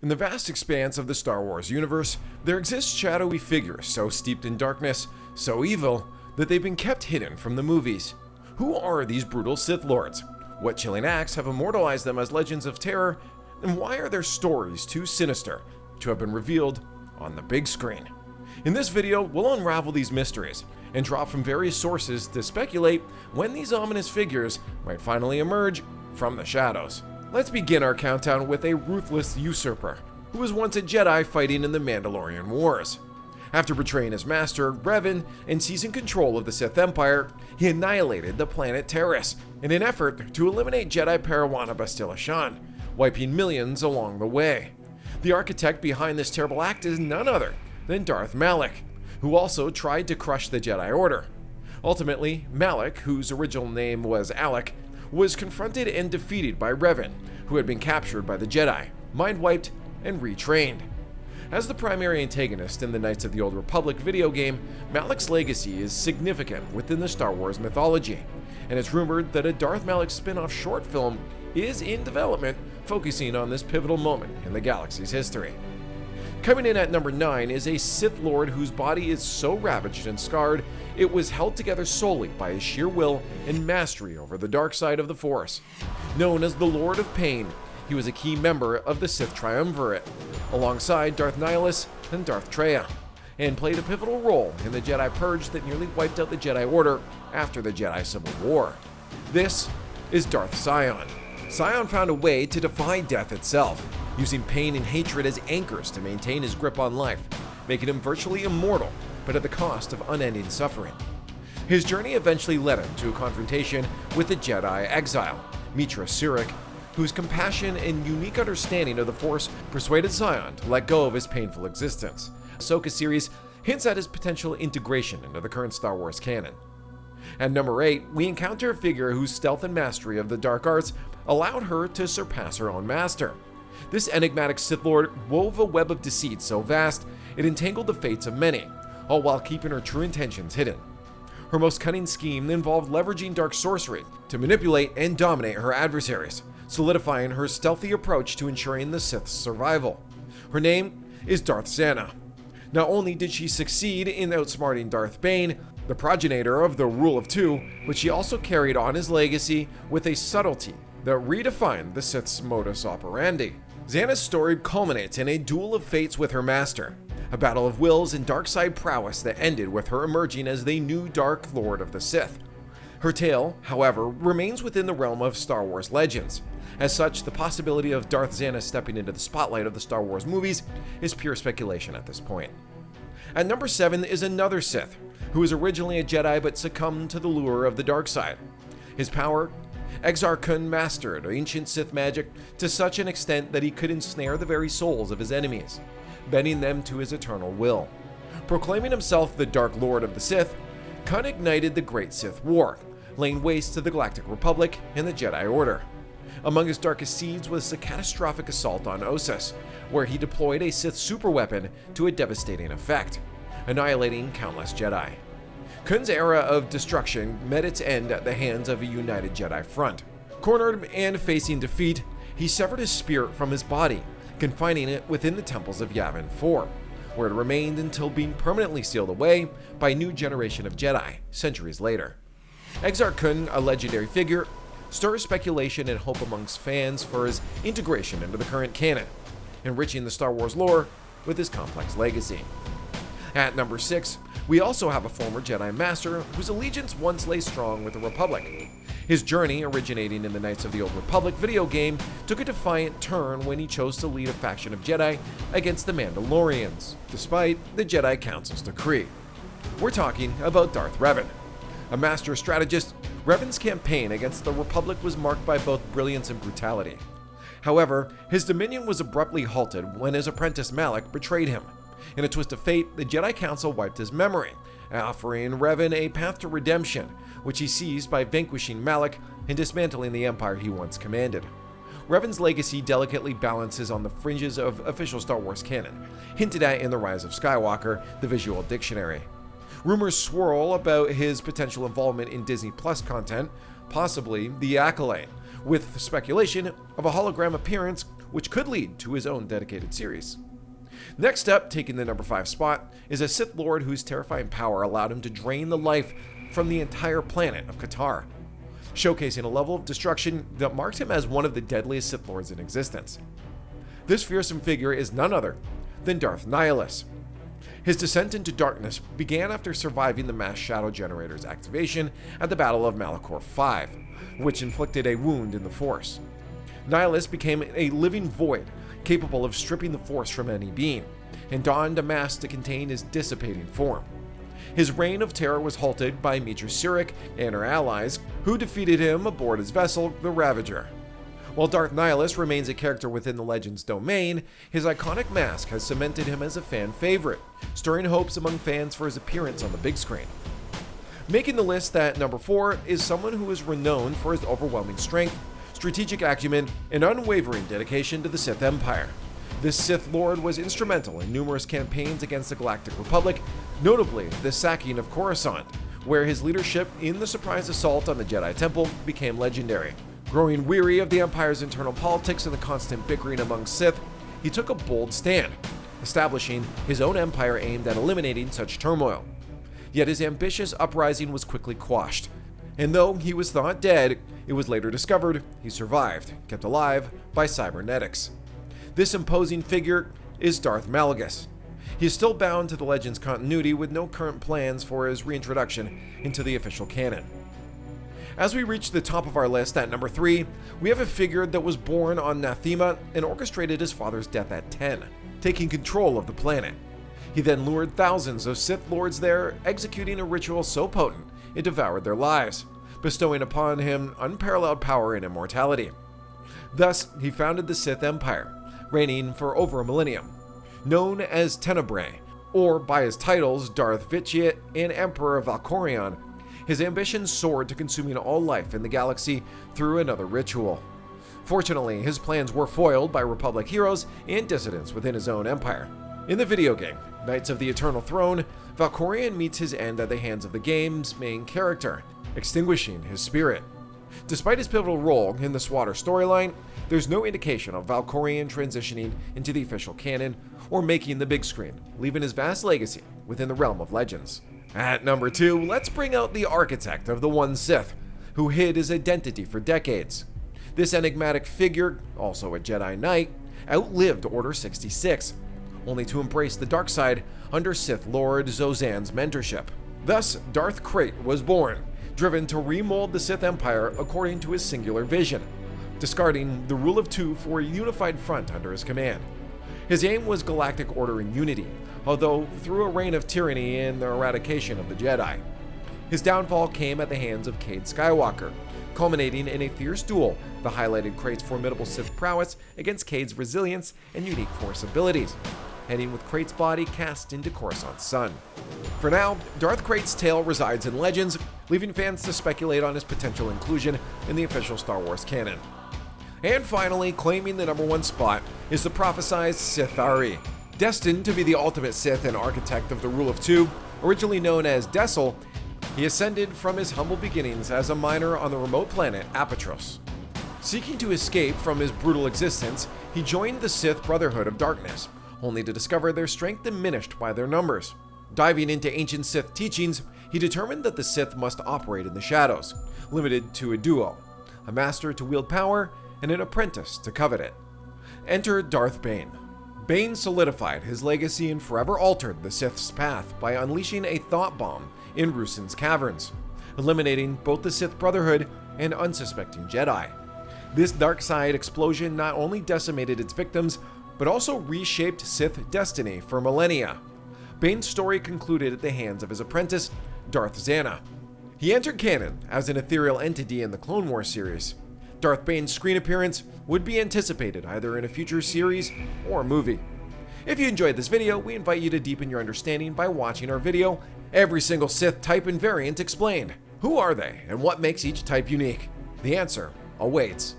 In the vast expanse of the Star Wars universe, there exist shadowy figures so steeped in darkness, so evil, that they've been kept hidden from the movies. Who are these brutal Sith Lords? What chilling acts have immortalized them as legends of terror? And why are their stories too sinister to have been revealed on the big screen? In this video, we'll unravel these mysteries and draw from various sources to speculate when these ominous figures might finally emerge from the shadows. Let's begin our countdown with a ruthless usurper who was once a Jedi fighting in the Mandalorian Wars. After betraying his master, Revan, and seizing control of the Sith Empire, he annihilated the planet Terrace in an effort to eliminate Jedi Parawana Bastila Shan, wiping millions along the way. The architect behind this terrible act is none other than Darth Malak, who also tried to crush the Jedi Order. Ultimately, Malak, whose original name was Alec, was confronted and defeated by Revan, who had been captured by the Jedi, mind-wiped, and retrained. As the primary antagonist in the Knights of the Old Republic video game, Malak's legacy is significant within the Star Wars mythology, and it's rumored that a Darth Malak spin-off short film is in development focusing on this pivotal moment in the galaxy's history. Coming in at number 9 is a Sith Lord whose body is so ravaged and scarred, it was held together solely by his sheer will and mastery over the dark side of the Force. Known as the Lord of Pain, he was a key member of the Sith Triumvirate, alongside Darth Nihilus and Darth Traya, and played a pivotal role in the Jedi Purge that nearly wiped out the Jedi Order after the Jedi Civil War. This is Darth Sion. Sion found a way to defy death itself, using pain and hatred as anchors to maintain his grip on life, making him virtually immortal, but at the cost of unending suffering. His journey eventually led him to a confrontation with the Jedi exile, Mitra Surik, whose compassion and unique understanding of the Force persuaded Sion to let go of his painful existence. Ahsoka series hints at his potential integration into the current Star Wars canon. At number 8, we encounter a figure whose stealth and mastery of the dark arts allowed her to surpass her own master. This enigmatic Sith Lord wove a web of deceit so vast it entangled the fates of many, all while keeping her true intentions hidden. Her most cunning scheme involved leveraging dark sorcery to manipulate and dominate her adversaries, solidifying her stealthy approach to ensuring the Sith's survival. Her name is Darth Zana. Not only did she succeed in outsmarting Darth Bane, the progenitor of the Rule of Two, but she also carried on his legacy with a subtlety that redefined the Sith's modus operandi. Zana's story culminates in a duel of fates with her master, a battle of wills and dark side prowess that ended with her emerging as the new Dark Lord of the Sith. Her tale, however, remains within the realm of Star Wars legends. As such, the possibility of Darth Zana stepping into the spotlight of the Star Wars movies is pure speculation at this point. At number 7 is another Sith, who was originally a Jedi but succumbed to the lure of the dark side. His power? Exar Kun mastered ancient Sith magic to such an extent that he could ensnare the very souls of his enemies, bending them to his eternal will. Proclaiming himself the Dark Lord of the Sith, Kun ignited the Great Sith War, laying waste to the Galactic Republic and the Jedi Order. Among his darkest seeds was the catastrophic assault on Ossus, where he deployed a Sith superweapon to a devastating effect, annihilating countless Jedi. Kun's era of destruction met its end at the hands of a united Jedi front. Cornered and facing defeat, he severed his spirit from his body, confining it within the temples of Yavin 4, where it remained until being permanently sealed away by a new generation of Jedi centuries later. Exar Kun, a legendary figure, stirs speculation and hope amongst fans for his integration into the current canon, enriching the Star Wars lore with his complex legacy. At number 6, we also have a former Jedi Master whose allegiance once lay strong with the Republic. His journey, originating in the Knights of the Old Republic video game, took a defiant turn when he chose to lead a faction of Jedi against the Mandalorians, despite the Jedi Council's decree. We're talking about Darth Revan. A master strategist, Revan's campaign against the Republic was marked by both brilliance and brutality. However, his dominion was abruptly halted when his apprentice Malak betrayed him. In a twist of fate, the Jedi Council wiped his memory, offering Revan a path to redemption, which he seized by vanquishing Malak and dismantling the empire he once commanded. Revan's legacy delicately balances on the fringes of official Star Wars canon, hinted at in The Rise of Skywalker, the visual dictionary. Rumors swirl about his potential involvement in Disney Plus content, possibly The Acolyte, with speculation of a hologram appearance which could lead to his own dedicated series. Next up, taking the number 5 spot, is a Sith Lord whose terrifying power allowed him to drain the life from the entire planet of Qatar, showcasing a level of destruction that marked him as one of the deadliest Sith Lords in existence. This fearsome figure is none other than Darth Nihilus. His descent into darkness began after surviving the mass shadow generator's activation at the Battle of Malachor V, which inflicted a wound in the Force. Nihilus became a living void, capable of stripping the Force from any being, and donned a mask to contain his dissipating form. His reign of terror was halted by Mitra Surik and her allies, who defeated him aboard his vessel, the Ravager. While Darth Nihilus remains a character within the Legends domain, his iconic mask has cemented him as a fan favorite, stirring hopes among fans for his appearance on the big screen. Making the list at number 4 is someone who is renowned for his overwhelming strength, strategic acumen, and unwavering dedication to the Sith Empire. This Sith Lord was instrumental in numerous campaigns against the Galactic Republic, notably the sacking of Coruscant, where his leadership in the surprise assault on the Jedi Temple became legendary. Growing weary of the Empire's internal politics and the constant bickering among Sith, he took a bold stand, establishing his own empire aimed at eliminating such turmoil. Yet his ambitious uprising was quickly quashed, and though he was thought dead, it was later discovered he survived, kept alive by cybernetics. This imposing figure is Darth Malgus. He is still bound to the Legends continuity with no current plans for his reintroduction into the official canon. As we reach the top of our list at number 3, we have a figure that was born on Nathema and orchestrated his father's death at 10, taking control of the planet. He then lured thousands of Sith Lords there, executing a ritual so potent it devoured their lives, bestowing upon him unparalleled power and immortality. Thus, he founded the Sith Empire, reigning for over a millennium. Known as Tenebrae, or by his titles Darth Vitiate and Emperor of Valkorion, his ambitions soared to consuming all life in the galaxy through another ritual. Fortunately, his plans were foiled by Republic heroes and dissidents within his own empire. In the video game, Knights of the Eternal Throne, Valkorion meets his end at the hands of the game's main character, extinguishing his spirit. Despite his pivotal role in the SWATer storyline, there's no indication of Valkorion transitioning into the official canon or making the big screen, leaving his vast legacy within the realm of Legends. At number 2, let's bring out the architect of the One Sith, who hid his identity for decades. This enigmatic figure, also a Jedi Knight, outlived Order 66, only to embrace the dark side under Sith Lord Zozan's mentorship. Thus, Darth Krayt was born, driven to remold the Sith Empire according to his singular vision, discarding the rule of 2 for a unified front under his command. His aim was galactic order and unity, although through a reign of tyranny and the eradication of the Jedi. His downfall came at the hands of Cade Skywalker, culminating in a fierce duel that highlighted Krayt's formidable Sith prowess against Cade's resilience and unique Force abilities, ending with Krayt's body cast into Coruscant's sun. For now, Darth Krayt's tale resides in Legends, leaving fans to speculate on his potential inclusion in the official Star Wars canon. And finally, claiming the number 1 spot is the prophesized Sith Ari. Destined to be the ultimate Sith and architect of the Rule of 2, originally known as Dessel, he ascended from his humble beginnings as a miner on the remote planet Apatros. Seeking to escape from his brutal existence, he joined the Sith Brotherhood of Darkness, only to discover their strength diminished by their numbers. Diving into ancient Sith teachings, he determined that the Sith must operate in the shadows, limited to a duo, a master to wield power and an apprentice to covet it. Enter Darth Bane. Bane solidified his legacy and forever altered the Sith's path by unleashing a thought bomb in Rusin's caverns, eliminating both the Sith Brotherhood and unsuspecting Jedi. This dark side explosion not only decimated its victims, but also reshaped Sith destiny for millennia. Bane's story concluded at the hands of his apprentice, Darth Zana. He entered canon as an ethereal entity in the Clone Wars series. Darth Bane's screen appearance would be anticipated either in a future series or movie. If you enjoyed this video, we invite you to deepen your understanding by watching our video, Every Single Sith Type and Variant Explained. Who are they, and what makes each type unique? The answer awaits.